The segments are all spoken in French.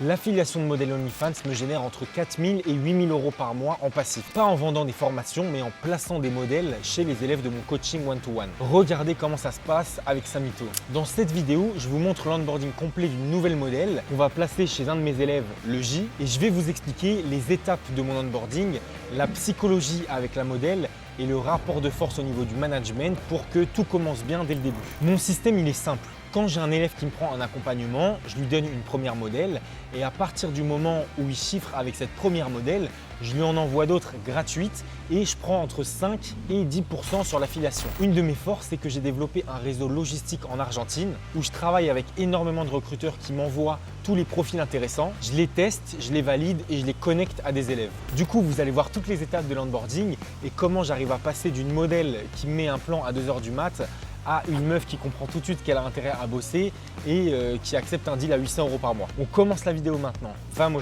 L'affiliation de modèle OnlyFans me génère entre 4 000 et 8 000 € par mois en passif. Pas en vendant des formations, mais en plaçant des modèles chez les élèves de mon coaching one-to-one. Regardez comment ça se passe avec Samito. Dans cette vidéo, je vous montre l'onboarding complet d'une nouvelle modèle qu'on va placer chez un de mes élèves, le J, et je vais vous expliquer les étapes de mon onboarding, la psychologie avec la modèle et le rapport de force au niveau du management pour que tout commence bien dès le début. Mon système, il est simple. Quand j'ai un élève qui me prend un accompagnement, je lui donne une première modèle et à partir du moment où il chiffre avec cette première modèle, je lui en envoie d'autres gratuites et je prends entre 5 et 10% sur l'affiliation. Une de mes forces, c'est que j'ai développé un réseau logistique en Argentine où je travaille avec énormément de recruteurs qui m'envoient tous les profils intéressants. Je les teste, je les valide et je les connecte à des élèves. Du coup, vous allez voir toutes les étapes de l'onboarding et comment j'arrive à passer d'une modèle qui me met un plan à 2 h du mat à une meuf qui comprend tout de suite qu'elle a intérêt à bosser et qui accepte un deal à 800 € par mois. On commence la vidéo maintenant. Vamos!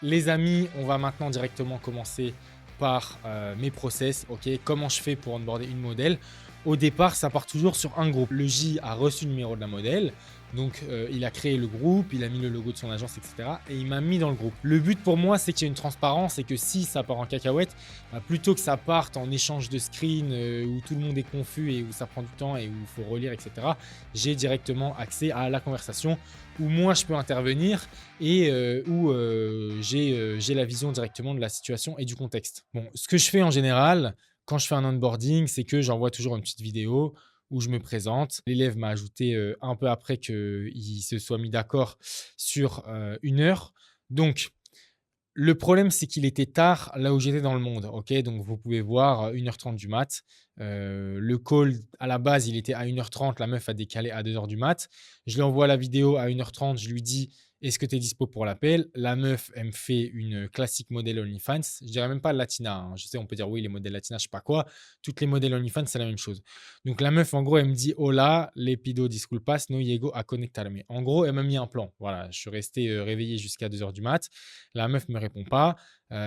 Les amis, on va maintenant directement commencer par mes process. Ok, comment je fais pour onboarder une modèle? Au départ, ça part toujours sur un groupe. Le J a reçu le numéro de la modèle. Donc, il a créé le groupe, il a mis le logo de son agence, etc. Et il m'a mis dans le groupe. Le but pour moi, c'est qu'il y ait une transparence et que si ça part en cacahuète, plutôt que ça parte en échange de screen où tout le monde est confus et où ça prend du temps et où il faut relire, etc., j'ai directement accès à la conversation où moi, je peux intervenir et où j'ai la vision directement de la situation et du contexte. Bon, ce que je fais en général, quand je fais un onboarding, c'est que j'envoie toujours une petite vidéo où je me présente. L'élève m'a ajouté un peu après qu'il se soit mis d'accord sur 1 heure. Donc, le problème, c'est qu'il était tard là où j'étais dans le monde. Ok, donc, vous pouvez voir 1 h 30 du mat. Le call, à la base, il était à 1 h 30. La meuf a décalé à 2 h du mat. Je lui envoie la vidéo à 1 h 30. Je lui dis: est-ce que tu es dispo pour l'appel? La meuf, elle me fait une classique modèle OnlyFans. Je dirais même pas latina, hein. Je sais, on peut dire oui, les modèles latinas, je sais pas quoi. Toutes les modèles OnlyFans, c'est la même chose. Donc, la meuf, en gros, elle me dit: Hola, le pido disculpas, no llego a conectarme. En gros, elle m'a mis un plan. Voilà, je suis resté réveillé jusqu'à 2 h du mat. La meuf me répond pas.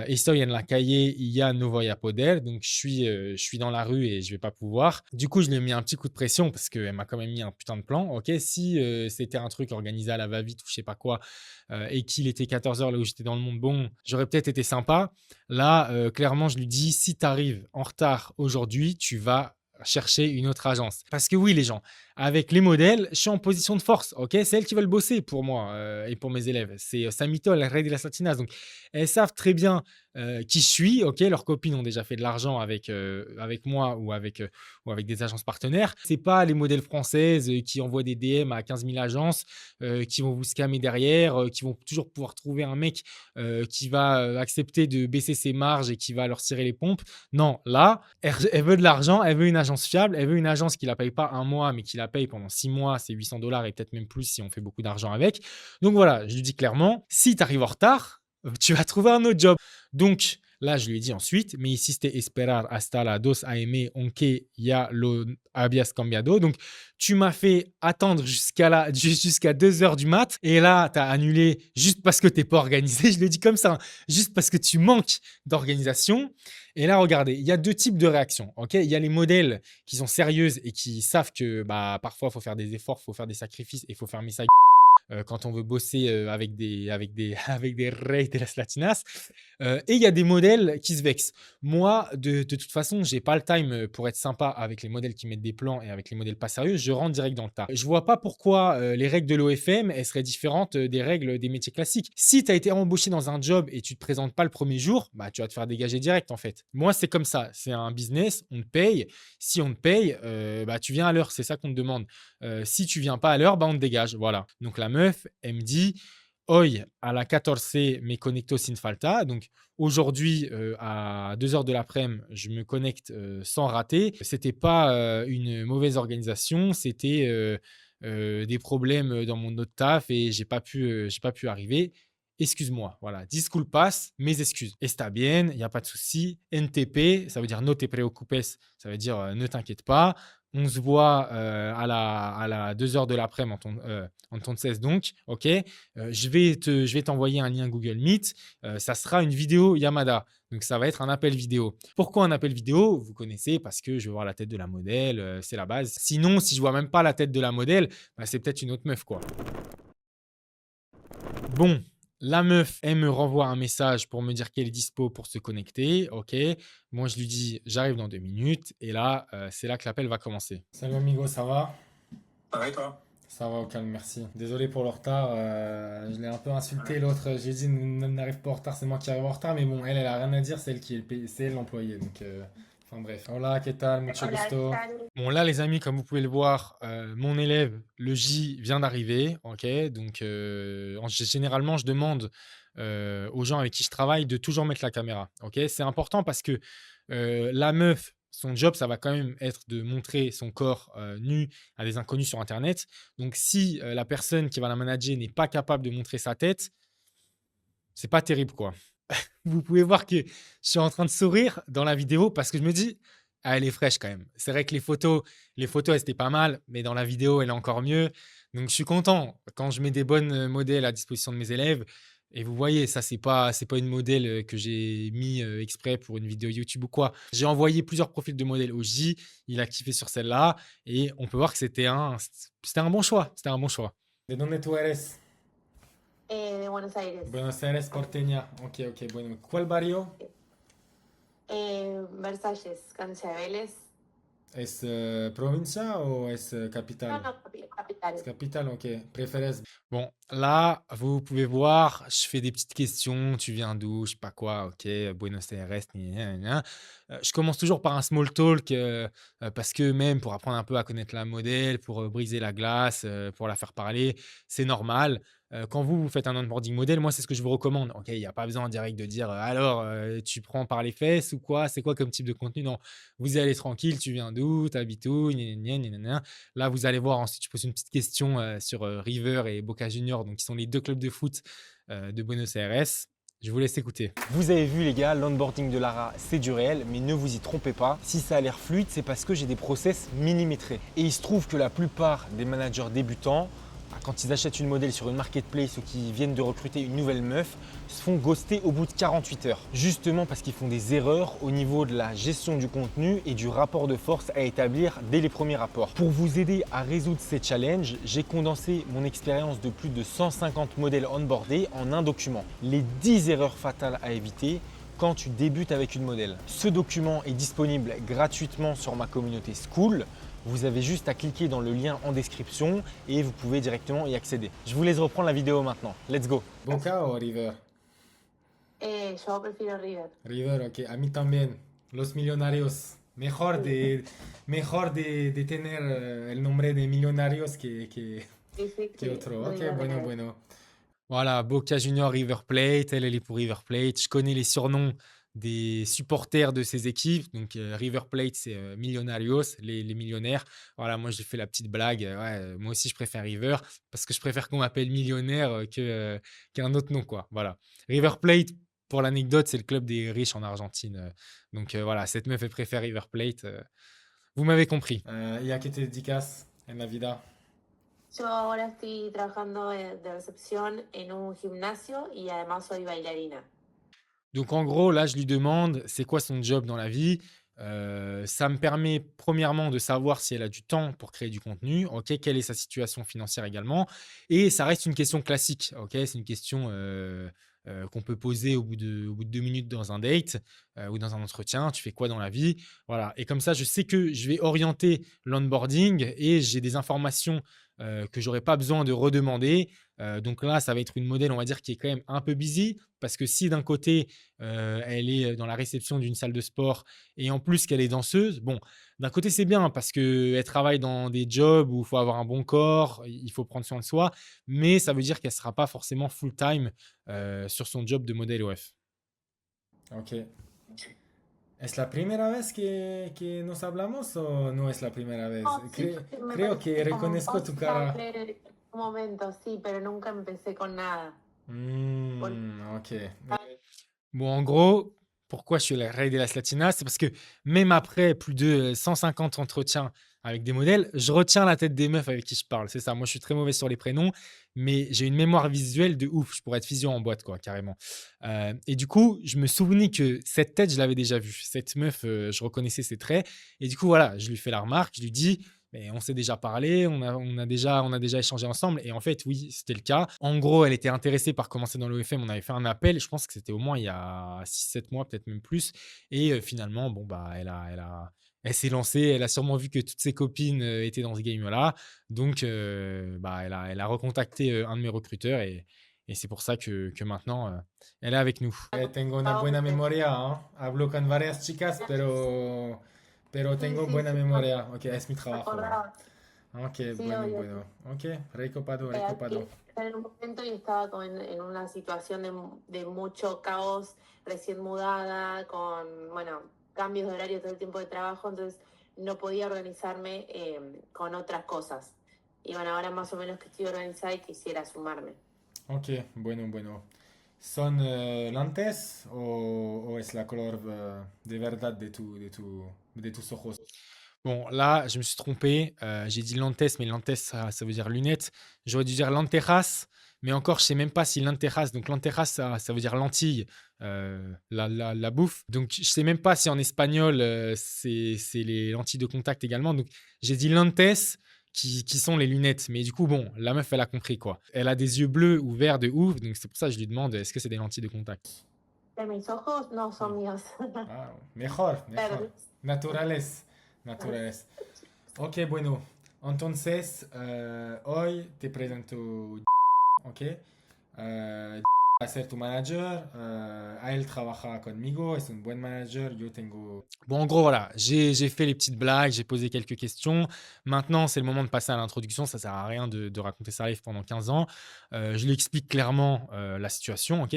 Estoy en la calle y ya no voy a poder. Donc, je suis dans la rue et je vais pas pouvoir. Du coup, je lui ai mis un petit coup de pression parce qu'elle m'a quand même mis un putain de plan. Ok, si c'était un truc organisé à la va-vite ou je sais pas quoi et qu'il était 14 h là où j'étais dans le monde, bon, j'aurais peut-être été sympa. Là, clairement, je lui dis: si tu arrives en retard aujourd'hui, tu vas chercher une autre agence. Parce que oui, les gens, avec les modèles, je suis en position de force. Ok, c'est elles qui veulent bosser pour moi et pour mes élèves. C'est Samito, la reine de las latinas. Donc, elles savent très bien qui je suis. Ok, leurs copines ont déjà fait de l'argent avec moi ou avec des agences partenaires. C'est pas les modèles françaises qui envoient des DM à 15 000 agences, qui vont vous scammer derrière, qui vont toujours pouvoir trouver un mec qui va accepter de baisser ses marges et qui va leur cirer les pompes. Non, là, elle veut de l'argent, elle veut une agence fiable, elle veut une agence qui la paye pas un mois, mais qui la paye pendant 6 mois, c'est 800 $ et peut-être même plus si on fait beaucoup d'argent avec. Donc voilà, je lui dis clairement, si tu arrives en retard, tu vas trouver un autre job. Donc là, je lui ai dit ensuite: me hiciste esperar hasta la 2 a.m. aunque ya lo habías cambiado. Donc, tu m'as fait attendre jusqu'à 2 h du mat. Et là, tu as annulé juste parce que tu n'es pas organisé. Je le dis comme ça, hein, juste parce que tu manques d'organisation. Et là, regardez, il y a 2 types de réactions. Ok, il y a les modèles qui sont sérieuses et qui savent que parfois, il faut faire des efforts, il faut faire des sacrifices et il faut fermer sa quand on veut bosser avec des reyes de las latinas. Et il y a des modèles qui se vexent. Moi, de toute façon, je n'ai pas le time pour être sympa avec les modèles qui mettent des plans et avec les modèles pas sérieux. Je rentre direct dans le tas. Je ne vois pas pourquoi les règles de l'OFM elles seraient différentes des règles des métiers classiques. Si tu as été embauché dans un job et tu ne te présentes pas le premier jour, tu vas te faire dégager direct en fait. Moi, c'est comme ça. C'est un business, on te paye. Si on te paye, tu viens à l'heure. C'est ça qu'on te demande. Si tu viens pas à l'heure, on te dégage. Voilà. Donc la meuf, elle me dit: Hoy a la 14 me conecto sin falta. Donc aujourd'hui, à 2 h de l'après-midi, je me connecte sans rater. C'était pas une mauvaise organisation, c'était des problèmes dans mon autre taf et j'ai pas pu arriver. Excuse-moi, voilà. Disculpas, mes excuses. Está bien, il n'y a pas de souci. NTP, ça veut dire no te preocupes, ça veut dire ne t'inquiète pas. On se voit à la 2 h de l'après-midi en ton 16 donc, ok. Je vais t'envoyer un lien Google Meet. Ça sera une vidéo Yamada. Donc, ça va être un appel vidéo. Pourquoi un appel vidéo? Vous connaissez, parce que je veux voir la tête de la modèle, c'est la base. Sinon, si je vois même pas la tête de la modèle, c'est peut-être une autre meuf, quoi. Bon, la meuf, elle me renvoie un message pour me dire qu'elle est dispo pour se connecter. OK. Moi, je lui dis, j'arrive dans 2 minutes. Et là, c'est là que l'appel va commencer. Salut amigo, ça va? Ça va et toi? Ça va, au calme, merci. Désolé pour le retard. Je l'ai un peu insulté l'autre. J'ai dit, n'arrive pas en retard, c'est moi qui arrive en retard. Mais bon, elle a rien à dire, c'est elle qui est c'est elle l'employé. Donc, enfin bref. Hola, ¿qué tal? Mucho Hola, ¿qué gusto. tal? Bon, là, les amis, comme vous pouvez le voir, mon élève, le J, vient d'arriver. OK. Donc, généralement, je demande aux gens avec qui je travaille de toujours mettre la caméra. OK. C'est important parce que la meuf, son job, ça va quand même être de montrer son corps nu à des inconnus sur Internet. Donc, si la personne qui va la manager n'est pas capable de montrer sa tête, c'est pas terrible, quoi. Vous pouvez voir que je suis en train de sourire dans la vidéo parce que je me dis, ah, elle est fraîche quand même. C'est vrai que les photos, elles étaient pas mal, mais dans la vidéo, elle est encore mieux. Donc, je suis content quand je mets des bonnes modèles à disposition de mes élèves. Et vous voyez, ça, c'est pas une modèle que j'ai mis exprès pour une vidéo YouTube ou quoi. J'ai envoyé plusieurs profils de modèles au J. Il a kiffé sur celle-là. Et on peut voir que c'était un bon choix. C'était un bon choix. ¿De dónde tú eres? De Buenos Aires. Buenos Aires, porteña. Ok, ok, bueno. ¿Cuál barrio? Versalles, Cancha de Vélez. ¿Es provincia o es No, capital? no, capital. C'est capital, ok. Préférez. Bon, là, vous pouvez voir, je fais des petites questions. Tu viens d'où? Je sais pas quoi. Ok, Buenos Aires. Gna, gna, gna. Je commence toujours par un small talk parce que même pour apprendre un peu à connaître la modèle, pour briser la glace, pour la faire parler, c'est normal. Quand vous faites un onboarding modèle, moi, c'est ce que je vous recommande. Ok, il n'y a pas besoin en direct de dire alors, tu prends par les fesses ou quoi? C'est quoi comme type de contenu? Non, vous y allez tranquille. Tu viens d'où? T'habites où? Gna, gna, gna, gna, gna. Là, vous allez voir ensuite, je pose une petite question sur River et Boca Juniors, donc qui sont les deux clubs de foot de Buenos Aires. Je vous laisse écouter. Vous avez vu les gars, l'onboarding de Lara, c'est du réel, mais ne vous y trompez pas. Si ça a l'air fluide, c'est parce que j'ai des process millimétrés. Et il se trouve que la plupart des managers débutants, quand ils achètent une modèle sur une marketplace ou qu'ils viennent de recruter une nouvelle meuf, se font ghoster au bout de 48 heures. Justement parce qu'ils font des erreurs au niveau de la gestion du contenu et du rapport de force à établir dès les premiers rapports. Pour vous aider à résoudre ces challenges, j'ai condensé mon expérience de plus de 150 modèles onboardés en un document. Les 10 erreurs fatales à éviter quand tu débutes avec une modèle. Ce document est disponible gratuitement sur ma communauté School. Vous avez juste à cliquer dans le lien en description et vous pouvez directement y accéder. Je vous laisse reprendre la vidéo maintenant. Let's go. Boca o River? Yo prefiero River. River, ok. A mí también. Los millonarios. Mejor de tener el nombre de millonarios Sí, sí, que otro. Ok, River bueno, es. bueno. Voilà, Boca Junior, River Plate, elle est pour River Plate. Je connais les surnoms des supporters de ces équipes. Donc, River Plate, c'est Millonarios, les millionnaires. Voilà, moi, j'ai fait la petite blague. Ouais, moi aussi, je préfère River parce que je préfère qu'on m'appelle millionnaire qu'un autre nom, quoi. Voilà. River Plate, pour l'anecdote, c'est le club des riches en Argentine. Donc, voilà, cette meuf, elle préfère River Plate. Vous m'avez compris. ¿Y a qué te dedicas en la vida? Yo ahora estoy trabajando de recepción en un gimnasio y además soy bailarina. Donc en gros, là, je lui demande c'est quoi son job dans la vie. Ça me permet premièrement de savoir si elle a du temps pour créer du contenu, ok, quelle est sa situation financière également. Et ça reste une question classique, ok, c'est une question qu'on peut poser au bout de 2 minutes dans un date ou dans un entretien. Tu fais quoi dans la vie? Voilà. Et comme ça, je sais que je vais orienter l'onboarding et j'ai des informations que j'aurais pas besoin de redemander. Donc là, ça va être une modèle, on va dire, qui est quand même un peu busy parce que si d'un côté, elle est dans la réception d'une salle de sport et en plus qu'elle est danseuse, bon, d'un côté, c'est bien parce qu'elle travaille dans des jobs où il faut avoir un bon corps, il faut prendre soin de soi, mais ça veut dire qu'elle ne sera pas forcément full-time sur son job de modèle OF. Ok. ¿Es la primera vez que nos hablamos o no es la primera vez? No, sí, me Creo parece que que como reconozco tu cara. en un momento, sí, pero nunca empecé con nada. Por- Ok. Bon, en gros, pourquoi je suis la Rey de las Latinas? C'est parce que même après plus de 150 entretiens avec des modèles, je retiens la tête des meufs avec qui je parle. C'est ça. Moi, je suis très mauvais sur les prénoms, mais j'ai une mémoire visuelle de ouf. Je pourrais être physio en boîte, quoi, carrément. Et du coup, je me souvenais que cette tête, je l'avais déjà vue. Cette meuf, je reconnaissais ses traits. Et du coup, voilà, je lui fais la remarque. Je lui dis, mais on s'est déjà parlé, on a déjà échangé ensemble. Et en fait, oui, c'était le cas. En gros, elle était intéressée par commencer dans l'OFM. On avait fait un appel. Je pense que c'était au moins il y a 6 7 mois, peut-être même plus. Et finalement, bon, bah, elle s'est lancée. Elle a sûrement vu que toutes ses copines étaient dans ce game-là. Donc, bah, elle a recontacté un de mes recruteurs et c'est pour ça que maintenant, elle est avec nous. Tengo una Gustavo, buena porque memoria, ¿ah? Hablo con varias chicas, pero sí, tengo sí, buena sí, memoria. Ok, es mi me trabajo. acordaba. Ok, Sí, bueno, obvio. bueno. Ok, recopado, Que recopado. estaba en un momento y estaba como en una situación de mucho caos, recién mudada, con, bueno, cambios de horario todo el tiempo de trabajo, entonces no podía organizarme con otras cosas. Y bueno, ahora más o menos que estoy organizada y quisiera sumarme. Ok, bueno, bueno. ¿Son lentes o es la color de verdad de tus ojos? Bon, là, je me suis trompé. J'ai dit lentes, mais lentes, ça veut dire lunettes. J'aurais dû dire lentejas, mais encore, je sais même pas si lentejas. Donc, lentejas, ça veut dire lentille, la bouffe. Donc, je sais même pas si en espagnol, c'est les lentilles de contact également. Donc, j'ai dit lentes, qui sont les lunettes. Mais du coup, bon, la meuf, elle a compris quoi. Elle a des yeux bleus ou verts de ouf. Donc, c'est pour ça que je lui demande est-ce que c'est des lentilles de contact? De mis ojos no son míos. Ah, mejor, mejor. Verdes. Naturales, naturales. Ok, bueno. Entonces, hoy te presento, ok. Va a ser tu manager. A él trabaja conmigo, es un buen manager. Yo tengo. Bon, en gros, voilà, j'ai fait les petites blagues, j'ai posé quelques questions. Maintenant, c'est le moment de passer à l'introduction. Ça sert à rien de raconter sa life pendant 15 ans. Je lui explique clairement la situation, ok.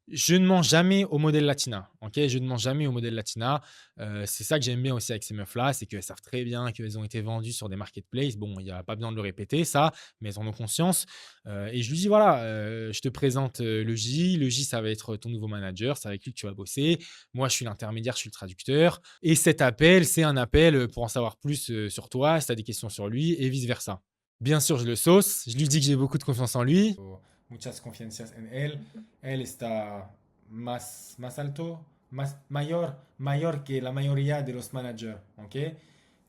Je ne mens jamais au modèle latina, ok. Je ne mens jamais au modèle latina. C'est ça que j'aime bien aussi avec ces meufs-là, c'est qu'elles savent très bien qu'elles ont été vendues sur des marketplaces. Bon, il n'y a pas besoin de le répéter, ça, mais elles en ont conscience. Et je lui dis, voilà, je te présente le J. Le J, ça va être ton nouveau manager. C'est avec lui que tu vas bosser. Moi, je suis l'intermédiaire, je suis le traducteur. Et cet appel, c'est un appel pour en savoir plus sur toi, si tu as des questions sur lui, et vice-versa. Bien sûr, je le sauce. Je lui dis que j'ai beaucoup de confiance en lui. Muchas confianzas en él. Él está mayor que la mayoría de los managers, ¿ok?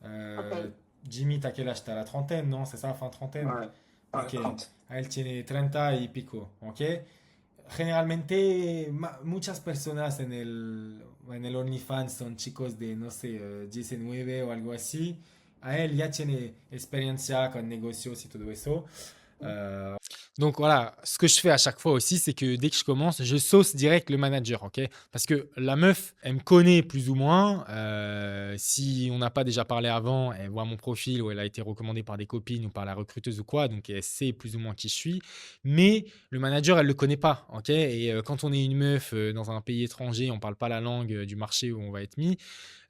Ok. Jimmy, t'as quel âge? T'as la trentaine, non? C'est ça, fin trentaine? Ouais, ouais, Ok. 30. Él tiene 30 y pico, ¿ok? Generalmente, muchas personas en el OnlyFans son chicos de, no sé, 19 o algo así. A él ya tiene experiencia con negocios y todo eso. Donc voilà, ce que je fais à chaque fois aussi, c'est que dès que je commence, je sauce direct le manager, ok? Parce que la meuf, elle me connaît plus ou moins. Si on n'a pas déjà parlé avant, elle voit mon profil ou elle a été recommandée par des copines ou par la recruteuse ou quoi, donc elle sait plus ou moins qui je suis. Mais le manager, elle le connaît pas, ok? Et quand on est une meuf dans un pays étranger, on parle pas la langue du marché où on va être mis.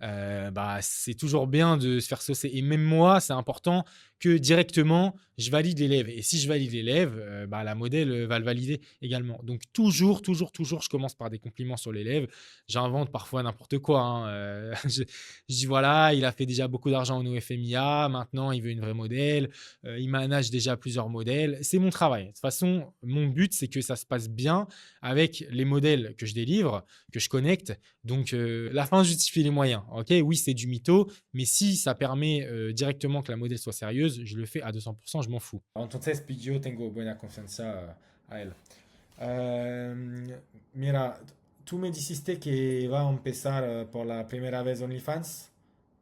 Bah, c'est toujours bien de se faire saucer. Et même moi, c'est important que directement, je valide l'élève. Et si je valide l'élève, bah, la modèle va le valider également. Donc toujours, toujours, toujours, je commence par des compliments sur l'élève. J'invente parfois n'importe quoi, hein. Je dis voilà, il a fait déjà beaucoup d'argent au FMIA, maintenant il veut une vraie modèle, il manage déjà plusieurs modèles. C'est mon travail. De toute façon, mon but, c'est que ça se passe bien avec les modèles que je délivre, que je connecte. Donc, la fin justifie les moyens. Ok, oui, c'est du mytho, mais si ça permet directement que la modèle soit sérieuse, je le fais à 200%, je m'en fous. Entonces, yo tengo buena confianza a él. Mira, tú me dijiste que va a empezar por la primera vez OnlyFans.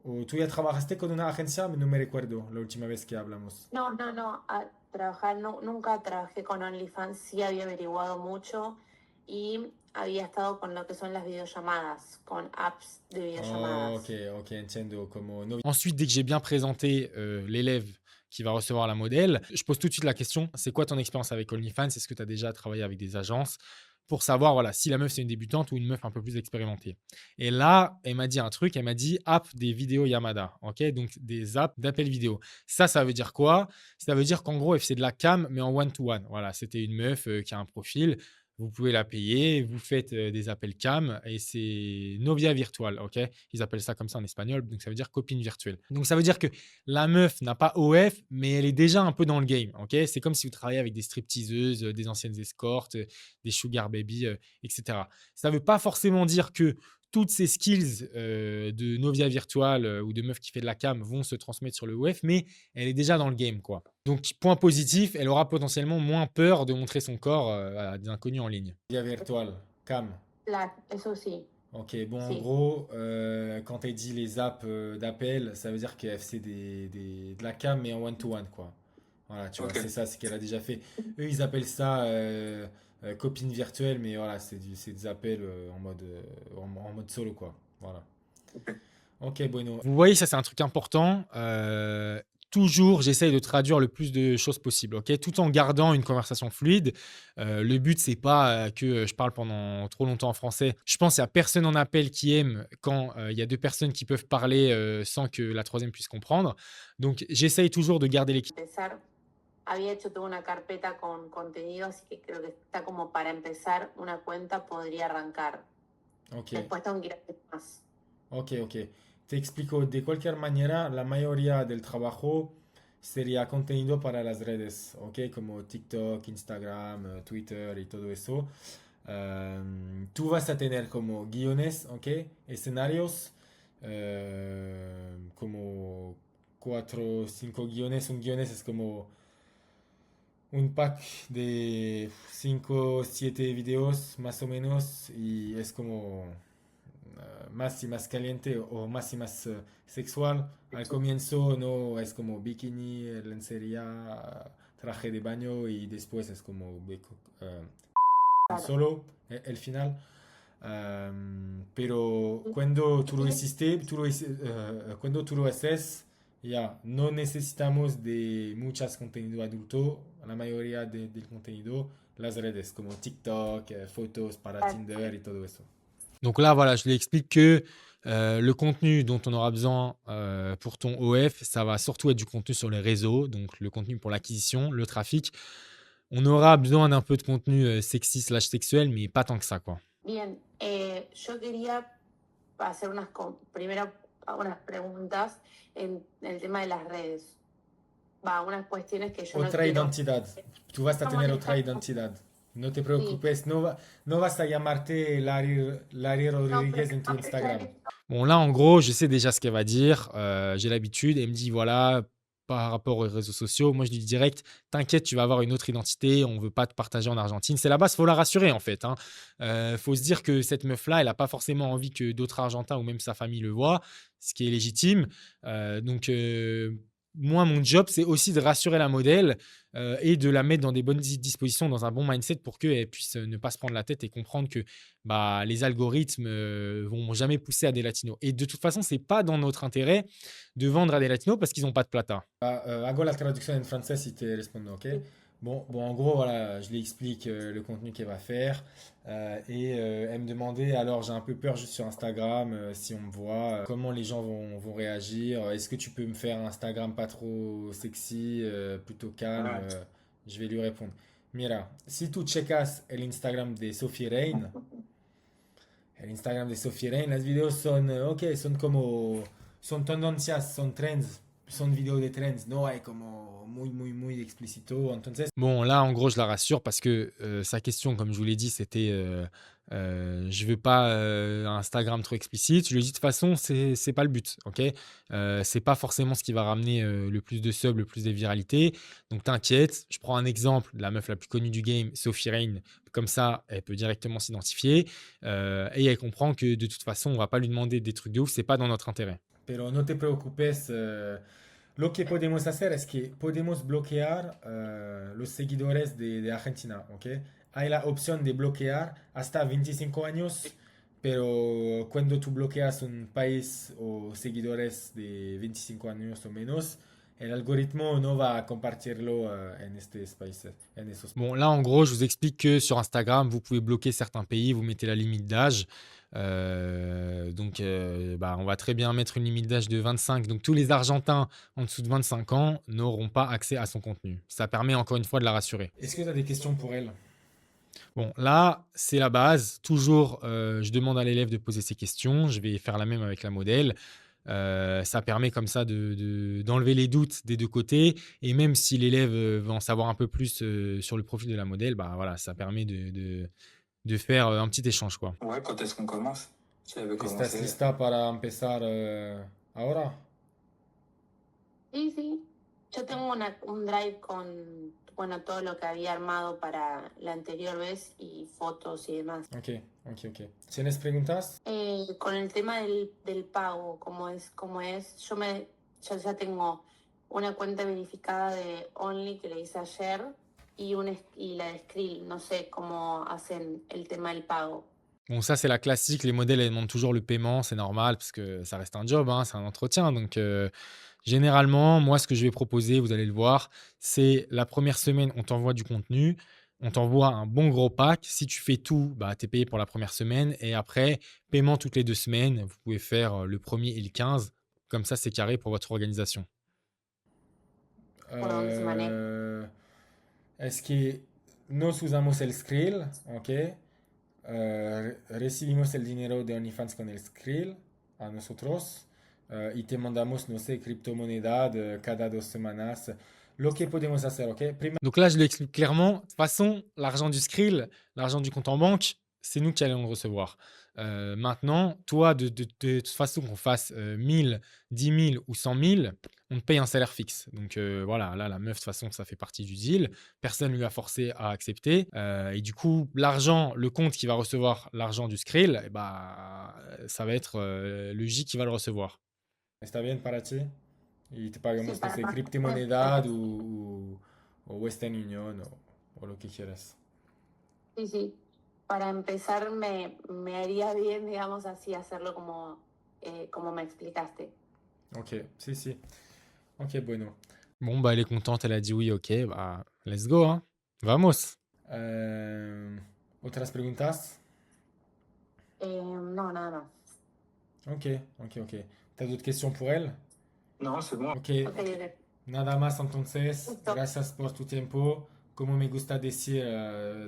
¿O tú ya trabajaste con una agencia? No me recuerdo la última vez que hablamos. No, no, no. A trabajar, no, nunca trabajé con OnlyFans, sí había averiguado mucho y había estado con lo que son las videollamadas, con apps de videollamadas. Ok, ok, entiendo. Ensuite, dès que j'ai bien présenté l'élève qui va recevoir la modèle, je pose tout de suite la question, c'est quoi ton expérience avec OnlyFans? Est-ce que tu as déjà travaillé avec des agences? Pour savoir voilà, si la meuf, c'est une débutante ou une meuf un peu plus expérimentée. Et là, elle m'a dit un truc, elle m'a dit app des vidéos Yamada, ok? Donc des apps d'appel vidéo. Ça veut dire quoi? Ça veut dire qu'en gros, elle fait de la cam, mais en one-to-one. Voilà, c'était une meuf qui a un profil, vous pouvez la payer, vous faites des appels cam et c'est novia virtual, ok? Ils appellent ça comme ça en espagnol, donc ça veut dire copine virtuelle. Donc ça veut dire que la meuf n'a pas OF, mais elle est déjà un peu dans le game, ok? C'est comme si vous travaillez avec des stripteaseuses, des anciennes escortes, des sugar baby, etc. Ça ne veut pas forcément dire que toutes ces skills de Novia Virtual ou de meuf qui fait de la cam vont se transmettre sur le OF, mais elle est déjà dans le game, quoi. Donc, point positif, elle aura potentiellement moins peur de montrer son corps à des inconnus en ligne. Novia Virtual, cam. Claro, eso sí, Ok, bon, en sí. gros, quand elle dit les apps d'appel, ça veut dire qu'elle fait de la cam, mais en one-to-one, quoi. Voilà, tu vois, Ok. c'est ça, c'est qu'elle a déjà fait. Eux, ils appellent ça copine virtuelle, mais voilà, c'est des appels en mode solo, quoi. Voilà. Ok. Ok, bueno. Vous voyez, ça, c'est un truc important. Toujours, j'essaye de traduire le plus de choses possible, ok, tout en gardant une conversation fluide. Le but, c'est pas que je parle pendant trop longtemps en français. Je pense qu'il n'y a personne en appel qui aime quand il y a deux personnes qui peuvent parler sans que la troisième puisse comprendre. Donc, j'essaye toujours de garder l'équilibre. Empezar, había hecho toda una carpeta con contenido, así que creo que está como para empezar una cuenta podría arrancar. Ok. Después tengo que ir a hacer más. Ok, ok. Te explico, de cualquier manera, la mayoría del trabajo sería contenido para las redes, ¿ok? Como TikTok, Instagram, Twitter y todo eso. Tú vas a tener como guiones, ¿ok? Escenarios, como cuatro o cinco guiones. Un guiones es como un pack de 5 o 7 videos más o menos y es como más y más caliente o más y más sexual. Al comienzo no es como bikini, lencería, traje de baño y después es como Claro. solo el final. Pero cuando tú lo hiciste, cuando tú lo haces, ya no necesitamos de muchas contenido adulto. La mayoría del contenido, las redes como TikTok, fotos para Tinder y todo eso. Donc là, voilà, je lui explique que le contenu dont on aura besoin pour ton OF, ça va surtout être du contenu sur les réseaux, donc le contenu pour l'acquisition, le trafic. On aura besoin d'un peu de contenu sexy slash sexuel, mais pas tant que ça, quoi. Bien, yo quería hacer primero unas preguntas en el tema de las redes. Va, unas cuestiones que yo no Otra quiero. identidad. Tú vas a No tener otra molestar. identidad. No te Sí. preocupes, no vas a llamarte Larry No, Rodríguez pero en tu no, Instagram. Bon, là, en gros, je sais déjà ce qu'elle va dire. J'ai l'habitude. Elle me dit, voilà, par rapport aux réseaux sociaux, moi, je lui dis direct, t'inquiète, tu vas avoir une autre identité. On ne veut pas te partager en Argentine. C'est la base, il faut la rassurer, en fait. Faut se dire que cette meuf-là, elle n'a pas forcément envie que d'autres Argentins ou même sa famille le voient, ce qui est légitime. Donc, moi, mon job, c'est aussi de rassurer la modèle et de la mettre dans des bonnes dispositions, dans un bon mindset pour qu'elle puisse ne pas se prendre la tête et comprendre que bah, les algorithmes vont jamais pousser à des latinos. Et de toute façon, c'est pas dans notre intérêt de vendre à des latinos parce qu'ils n'ont pas de plata. Hago la traduction en français si te respondo, ok? Bon, en gros, voilà, je lui explique le contenu qu'elle va faire et elle me demandait, alors j'ai un peu peur juste sur Instagram, si on me voit, comment les gens vont réagir, est-ce que tu peux me faire un Instagram pas trop sexy, plutôt calme, je vais lui répondre. Mira, si tú checas el Instagram de Sophie Rain, las videos son, ok, son tendencias, son trends, son vidéos de trends, no hay como muy explícito. Entonces... Bon, là, en gros, je la rassure parce que sa question, comme je vous l'ai dit, c'était je veux pas un Instagram trop explicite. Je lui ai dit de toute façon, c'est pas le but, ok? C'est pas forcément ce qui va ramener le plus de subs, le plus de viralité. Donc t'inquiète, je prends un exemple de la meuf la plus connue du game, Sophie Rain. Comme ça, elle peut directement s'identifier et elle comprend que de toute façon, on va pas lui demander des trucs de ouf, c'est pas dans notre intérêt. Pero no te preocupes. Lo que podemos hacer es que podemos bloquear los seguidores de Argentina, ¿ok? Hay la opción de bloquear hasta 25 años, pero cuando tú bloqueas un país o seguidores de 25 años o menos, el algorithme no va a compartirlo en estos países. Bon, là, en gros, je vous explique que sur Instagram, vous pouvez bloquer certains pays, vous mettez la limite d'âge. Donc, bah, on va très bien mettre une limite d'âge de 25. Donc, tous les Argentins en dessous de 25 ans n'auront pas accès à son contenu. Ça permet encore une fois de la rassurer. Est-ce que tu as des questions pour elle? Bon, là, c'est la base. Toujours, je demande à l'élève de poser ses questions. Je vais faire la même avec la modèle. Ça permet comme ça d'enlever les doutes des deux côtés. Et même si l'élève veut en savoir un peu plus sur le profil de la modèle, bah, voilà, ça permet de faire un petit échange, quoi. Ouais, quand est-ce qu'on commence? Se debe ¿Estás conocer. lista para empezar ahora? Sí, sí. Yo tengo un drive con, bueno, todo lo que había armado para la anterior vez y fotos y demás. Ok, ok, ok. ¿Tienes preguntas? Con el tema del pago, yo ya tengo una cuenta verificada de Only que le hice ayer y la de Skrill. No sé cómo hacen el tema del pago. Bon, ça, c'est la classique. Les modèles, elles demandent toujours le paiement. C'est normal parce que ça reste un job, hein, c'est un entretien. Donc, généralement, moi, ce que je vais proposer, vous allez le voir, c'est la première semaine, on t'envoie du contenu, on t'envoie un bon gros pack. Si tu fais tout, bah, tu es payé pour la première semaine. Et après, paiement toutes les 2 semaines. Vous pouvez faire le 1er et le 15. Comme ça, c'est carré pour votre organisation. Por dónde se maneja. Es que nos usamos el Skrill, ¿ok? Recibimos el dinero de OnlyFans con el Skrill a nosotros y te mandamos, no sé, criptomoneda cada 2 semanas. Lo que podemos hacer, ¿ok? Donc là, je l'explique clairement. De toute façon, l'argent du Skrill, l'argent du compte en banque, c'est nous qui allons le recevoir. Maintenant, toi, de toute façon, qu'on fasse 1000, 10 000 ou 100 000, on te paye un salaire fixe. Donc voilà, là, la meuf, de toute façon, ça fait partie du deal. Personne ne lui a forcé à accepter. Et du coup, l'argent, le compte qui va recevoir l'argent du Skrill, eh bah, ça va être le J qui va le recevoir. Está bien para ti? Y te Sí, pagamos, no para sé, más. criptomoneda o Western Union o lo que quieras. Sí, sí. Para empezar me haría bien, digamos así, hacerlo como me explicaste. Ok, si, si. Ok, bueno. Bon, bah, elle est contente, elle a dit oui, ok, bah, let's go, hein. Vamos. ¿Otras preguntas? No, nada más. Ok, ok, ok. ¿T'as d'autres questions pour elle? No, c'est bon. Ok, Ok, ok. nada más entonces. Listo. Gracias por tu tiempo. Como me gusta decir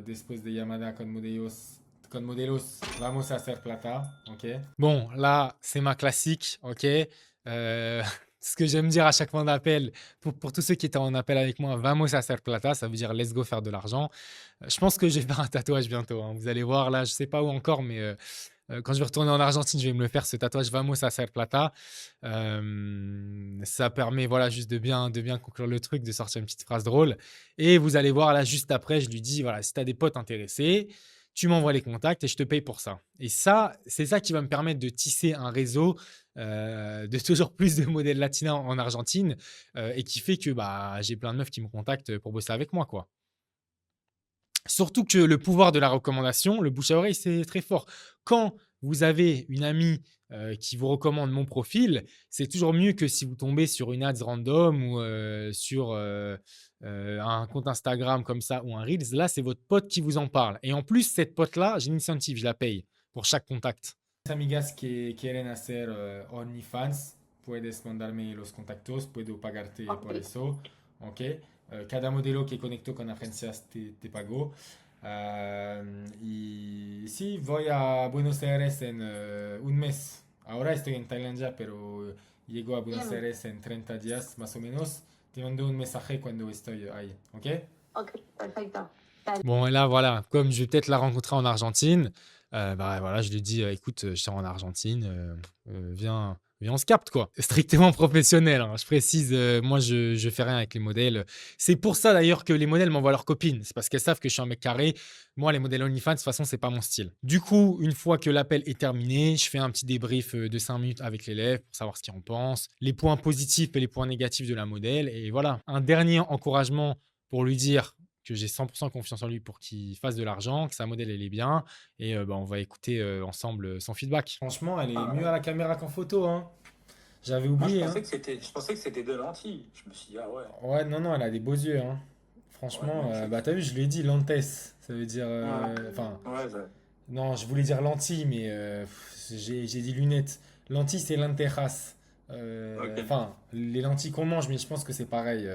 después de llamada con modelos, vamos a hacer plata, ok? Bon, là, c'est ma classique, ok? Ce que j'aime dire à chaque fois d'appel, pour tous ceux qui étaient en appel avec moi, vamos a hacer plata, ça veut dire let's go faire de l'argent. Je pense que je vais faire un tatouage bientôt, hein. Vous allez voir, là, je sais pas où encore, mais quand je vais retourner en Argentine, je vais me le faire, ce tatouage Vamos a hacer plata. Ça permet, voilà, juste de bien conclure le truc, de sortir une petite phrase drôle. Et vous allez voir, là, juste après, je lui dis, voilà, si tu as des potes intéressés, tu m'envoies les contacts et je te paye pour ça. Et ça, c'est ça qui va me permettre de tisser un réseau de toujours plus de modèles latinos en Argentine et qui fait que bah, j'ai plein de meufs qui me contactent pour bosser avec moi, quoi. Surtout que le pouvoir de la recommandation, le bouche à oreille, c'est très fort. Quand vous avez une amie qui vous recommande mon profil, c'est toujours mieux que si vous tombez sur une ads random ou sur un compte Instagram comme ça ou un Reels. Là, c'est votre pote qui vous en parle. Et en plus, cette pote-là, j'ai une incentive, je la paye pour chaque contact. Amigas que quieren hacer OnlyFans, puedes mandarme los contactos, puedo pagarte por Ok. eso. Ok. Cada modelo que conectó con agencias te pagó. Y sí, voy a Buenos Aires en un mes. Ahora estoy en Tailandia, pero llego a Buenos Bien. Aires en 30 días más o menos. Te mando un mensaje cuando estoy ahí, ¿ok? Ok, perfecto. Bon, et là, voilà, comme je vais peut-être la rencontrer en Argentine, bah voilà, je lui dis écoute, je suis en Argentine, viens, on se capte, quoi. Strictement professionnel, hein. Je précise, moi, je fais rien avec les modèles. C'est pour ça d'ailleurs que les modèles m'envoient leurs copines. C'est parce qu'elles savent que je suis un mec carré. Moi, les modèles OnlyFans, de toute façon, c'est pas mon style. Du coup, une fois que l'appel est terminé, je fais un petit débrief de 5 minutes avec l'élève pour savoir ce qu'il en pense, les points positifs et les points négatifs de la modèle. Et voilà, un dernier encouragement pour lui dire que j'ai 100% confiance en lui pour qu'il fasse de l'argent, que sa modèle elle est bien et bah, on va écouter ensemble son feedback. Franchement, elle est Ah, mieux à la caméra qu'en photo, hein. J'avais moi, oublié, hein. je pensais que c'était de lentilles. Je me suis dit, ah ouais. Ouais, non, non, elle a des beaux yeux, hein. Franchement, Ouais, magnifique. bah t'as vu, je lui ai dit lentes, ça veut dire, Ouais. enfin, Ouais, non, je voulais dire lentilles, mais j'ai dit lunettes. Lentilles, c'est lentejas. ok. Enfin, les lentilles qu'on mange, mais je pense que c'est pareil.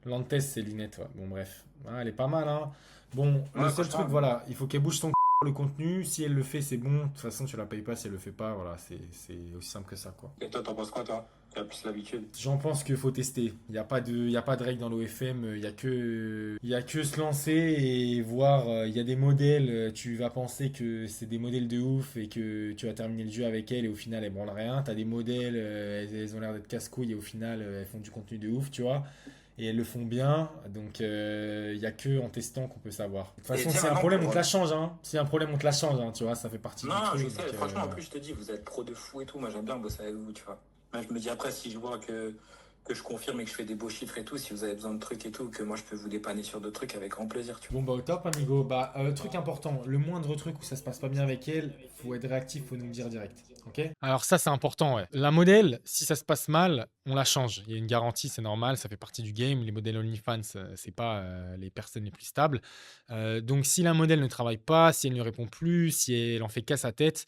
Lentes, c'est lunettes, ouais. Bon, bref. Ah, elle est pas mal, hein. Bon, le Ouais, seul truc, franchement. voilà, il faut qu'elle bouge son le contenu. Si elle le fait, c'est bon. De toute façon, tu la payes pas. Si elle le fait pas, voilà, c'est aussi simple que ça, quoi. Et toi, t'en penses quoi, toi? Tu as plus l'habitude. J'en pense qu'il faut tester. Il y a pas de règle dans l'OFM. Il y a que se lancer et voir. Il y a des modèles. Tu vas penser que c'est des modèles de ouf et que tu vas terminer le jeu avec elles et au final, elles branlent rien. T'as des modèles, elles ont l'air d'être casse-couilles et au final, elles font du contenu de ouf, tu vois. Et elles le font bien. Donc, il y a que en testant qu'on peut savoir. De toute Et façon, tiens, c'est un maintenant, problème, on te la change, hein. C'est un problème, on te la change, hein, tu vois. Ça fait partie du non, je truc. sais, Donc, franchement, en plus, je te dis, vous êtes pro de fou et tout. Moi, j'aime bien bosser avec vous, tu vois. Moi, je me dis, après, si je vois que je confirme et que je fais des beaux chiffres et tout, si vous avez besoin de trucs et tout, que moi, je peux vous dépanner sur d'autres trucs avec grand plaisir, tu vois. bon bah au top amigo, truc important, le moindre truc où ça se passe pas bien avec elle, faut être réactif, faut nous le dire direct, ok? Alors ça c'est important, ouais. La modèle, si ça se passe mal, on la change. Il y a une garantie, c'est normal, ça fait partie du game. Les modèles OnlyFans, c'est pas les personnes les plus stables. Donc si la modèle ne travaille pas, si elle ne répond plus, si elle en fait qu'à sa tête,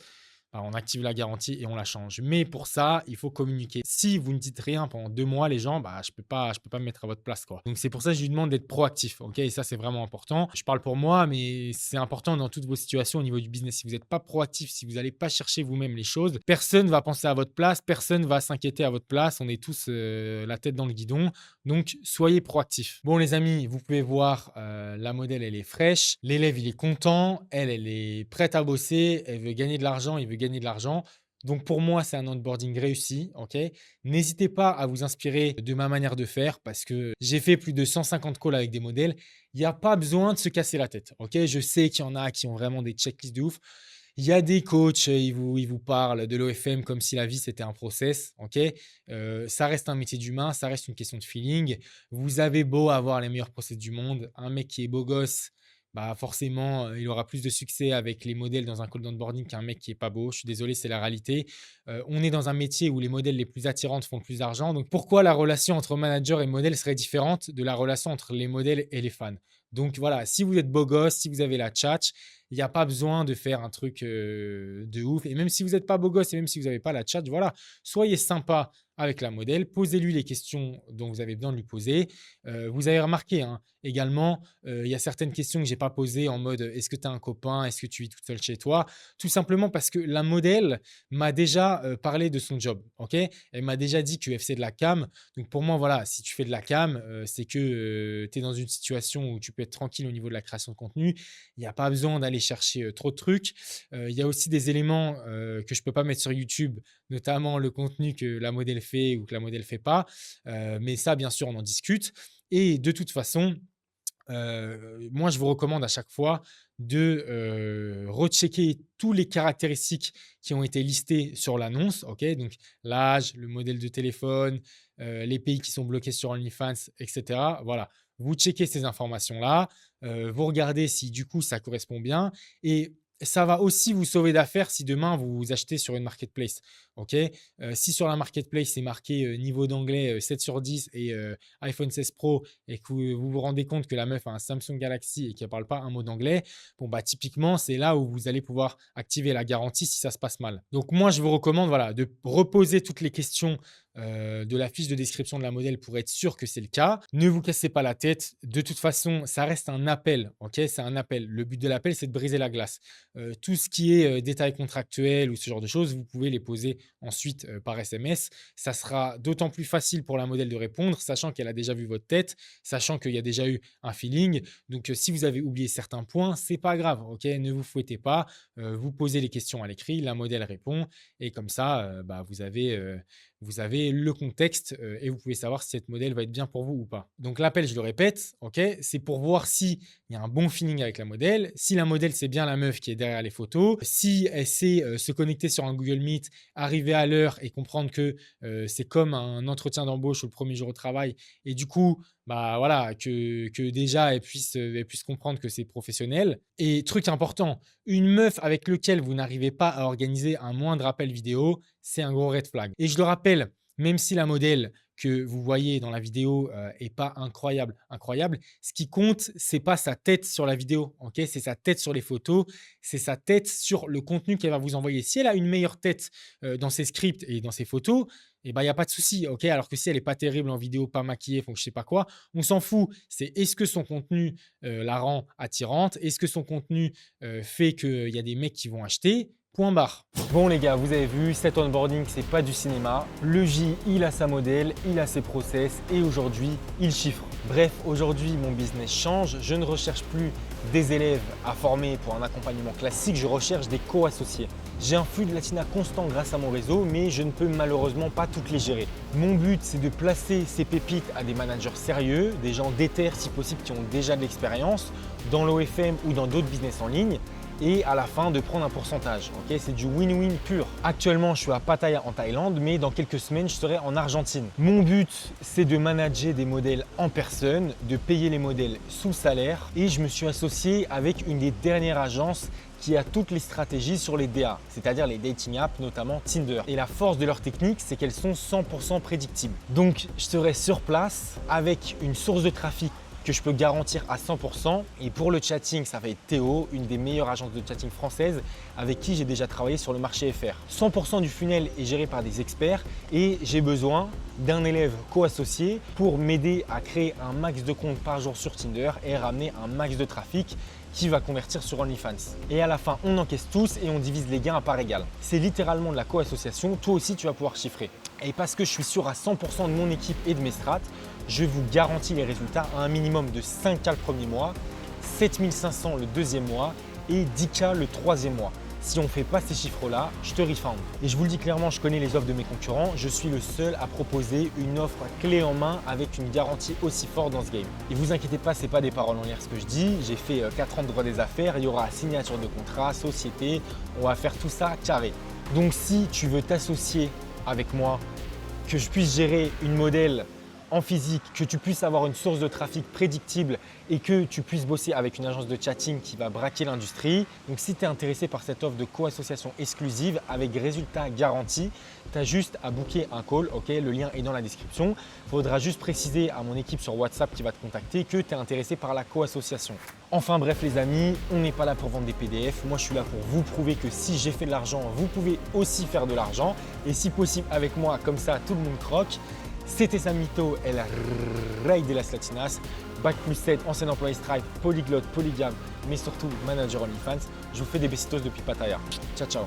bah, on active la garantie et on la change. Mais pour ça, il faut communiquer. Si vous ne dites rien pendant 2 mois, les gens, bah, je peux pas me mettre à votre place, quoi. Donc c'est pour ça que je lui demande d'être proactif, ok? Et ça, c'est vraiment important. Je parle pour moi, mais c'est important dans toutes vos situations au niveau du business. Si vous n'êtes pas proactif, si vous n'allez pas chercher vous-même les choses, personne va penser à votre place, personne va s'inquiéter à votre place. On est tous la tête dans le guidon. Donc, soyez proactifs. Bon, les amis, vous pouvez voir, la modèle, elle est fraîche. L'élève, il est content. Elle est prête à bosser. Elle veut gagner de l'argent. Il veut gagner de l'argent. Donc, pour moi, c'est un onboarding réussi. Ok. N'hésitez pas à vous inspirer de ma manière de faire parce que j'ai fait plus de 150 calls avec des modèles. Il n'y a pas besoin de se casser la tête. Ok. Je sais qu'il y en a qui ont vraiment des checklists de ouf. Il y a des coachs, ils vous parlent de l'OFM comme si la vie c'était un process, ok? Ça reste un métier d'humain, ça reste une question de feeling. Vous avez beau avoir les meilleurs process du monde, un mec qui est beau gosse, bah forcément, il aura plus de succès avec les modèles dans un call d'onboarding qu'un mec qui est pas beau. Je suis désolé, c'est la réalité. On est dans un métier où les modèles les plus attirantes font le plus d'argent. Donc pourquoi la relation entre manager et modèle serait différente de la relation entre les modèles et les fans? Donc voilà, si vous êtes beau gosse, si vous avez la tchatch, il n'y a pas besoin de faire un truc de ouf. Et même si vous n'êtes pas beau gosse et même si vous n'avez pas la tchatch, voilà, soyez sympa avec la modèle, posez-lui les questions dont vous avez besoin de lui poser. Vous avez remarqué hein, également, il y a certaines questions que je n'ai pas posées en mode est-ce que tu as un copain, est-ce que tu vis toute seule chez toi? Tout simplement parce que la modèle m'a déjà parlé de son job. Ok, elle m'a déjà dit que elle faisait de la cam. Donc pour moi, voilà, si tu fais de la cam, c'est que tu es dans une situation où tu peux être tranquille au niveau de la création de contenu. Il n'y a pas besoin d'aller chercher trop de trucs. Il y a aussi des éléments que je ne peux pas mettre sur YouTube, notamment le contenu que la modèle fait ou que la modèle ne fait pas. Mais ça, bien sûr, on en discute. Et de toute façon, moi, je vous recommande à chaque fois de rechecker tous les caractéristiques qui ont été listées sur l'annonce. Ok, donc l'âge, le modèle de téléphone, les pays qui sont bloqués sur OnlyFans, etc. Voilà, vous checkez ces informations-là, vous regardez si du coup ça correspond bien et ça va aussi vous sauver d'affaires si demain vous achetez sur une marketplace. Ok, si sur la marketplace c'est marqué niveau d'anglais 7 sur 10 et iPhone 16 Pro et que vous vous rendez compte que la meuf a un Samsung Galaxy et qu'elle ne parle pas un mot d'anglais, bon bah typiquement c'est là où vous allez pouvoir activer la garantie si ça se passe mal. Donc moi je vous recommande voilà, de reposer toutes les questions de la fiche de description de la modèle pour être sûr que c'est le cas. Ne vous cassez pas la tête. De toute façon, ça reste un appel. Ok, c'est un appel. Le but de l'appel, c'est de briser la glace. Tout ce qui est détails contractuels ou ce genre de choses, vous pouvez les poser ensuite par SMS. Ça sera d'autant plus facile pour la modèle de répondre, sachant qu'elle a déjà vu votre tête, sachant qu'il y a déjà eu un feeling. Donc, si vous avez oublié certains points, c'est pas grave. Ok, ne vous fouettez pas. Vous posez les questions à l'écrit, la modèle répond et comme ça, bah, vous avez le contexte et vous pouvez savoir si cette modèle va être bien pour vous ou pas. Donc l'appel, je le répète, ok, c'est pour voir s'il y a un bon feeling avec la modèle, si la modèle c'est bien la meuf qui est derrière les photos, si elle sait se connecter sur un Google Meet, arriver à l'heure et comprendre que c'est comme un entretien d'embauche au premier jour au travail et du coup bah voilà, que déjà elle puisse comprendre que c'est professionnel. Et truc important, une meuf avec laquelle vous n'arrivez pas à organiser un moindre appel vidéo, c'est un gros red flag. Et je le rappelle, même si la modèle que vous voyez dans la vidéo est pas incroyable, ce qui compte, c'est pas sa tête sur la vidéo, ok? C'est sa tête sur les photos, c'est sa tête sur le contenu qu'elle va vous envoyer. Si elle a une meilleure tête dans ses scripts et dans ses photos, et bah, il y a pas de souci, OK? Alors que si elle est pas terrible en vidéo, pas maquillée, donc je sais pas quoi, on s'en fout. C'est est-ce que son contenu, la rend attirante? Est-ce que son contenu, fait qu'il y a des mecs qui vont acheter? Point barre. Bon les gars, vous avez vu, cet onboarding, c'est pas du cinéma. Le J, il a sa modèle, il a ses process et aujourd'hui, il chiffre. Bref, aujourd'hui, mon business change. Je ne recherche plus des élèves à former pour un accompagnement classique, je recherche des co-associés. J'ai un flux de Latina constant grâce à mon réseau, mais je ne peux malheureusement pas toutes les gérer. Mon but, c'est de placer ces pépites à des managers sérieux, des gens déter si possible qui ont déjà de l'expérience dans l'OFM ou dans d'autres business en ligne, et à la fin de prendre un pourcentage. Okay, c'est du win-win pur. Actuellement, je suis à Pattaya en Thaïlande, mais dans quelques semaines, je serai en Argentine. Mon but, c'est de manager des modèles en personne, de payer les modèles sous salaire, et je me suis associé avec une des dernières agences qui a toutes les stratégies sur les DA, c'est-à-dire les dating apps, notamment Tinder. Et la force de leur technique, c'est qu'elles sont 100% prédictibles. Donc, je serai sur place avec une source de trafic que je peux garantir à 100%. Et pour le chatting, ça va être Théo, une des meilleures agences de chatting françaises avec qui j'ai déjà travaillé sur le marché FR. 100% du funnel est géré par des experts et j'ai besoin d'un élève co-associé pour m'aider à créer un max de comptes par jour sur Tinder et ramener un max de trafic qui va convertir sur OnlyFans. Et à la fin, on encaisse tous et on divise les gains à part égale. C'est littéralement de la co-association. Toi aussi, tu vas pouvoir chiffrer. Et parce que je suis sûr à 100% de mon équipe et de mes strats, je vous garantis les résultats à un minimum de 5K le premier mois, 7500 le deuxième mois et 10K le troisième mois. Si on ne fait pas ces chiffres-là, je te refund. Et je vous le dis clairement, je connais les offres de mes concurrents. Je suis le seul à proposer une offre clé en main avec une garantie aussi forte dans ce game. Et vous inquiétez pas, ce n'est pas des paroles en l'air ce que je dis. J'ai fait 4 ans de droit des affaires. Il y aura signature de contrat, société. On va faire tout ça carré. Donc si tu veux t'associer avec moi, que je puisse gérer une modèle en physique, que tu puisses avoir une source de trafic prédictible et que tu puisses bosser avec une agence de chatting qui va braquer l'industrie. Donc si tu es intéressé par cette offre de co-association exclusive avec résultats garantis, tu as juste à booker un call, ok, le lien est dans la description. Il faudra juste préciser à mon équipe sur WhatsApp qui va te contacter que tu es intéressé par la co-association. Enfin bref les amis, on n'est pas là pour vendre des PDF. Moi je suis là pour vous prouver que si j'ai fait de l'argent, vous pouvez aussi faire de l'argent. Et si possible avec moi, comme ça tout le monde croque. C'était Sam Mito, el rey de las latinas, Bac plus 7, ancien employé Stripe, polyglotte, polygame, mais surtout manager OnlyFans. Je vous fais des besitos depuis Pattaya. Ciao, ciao.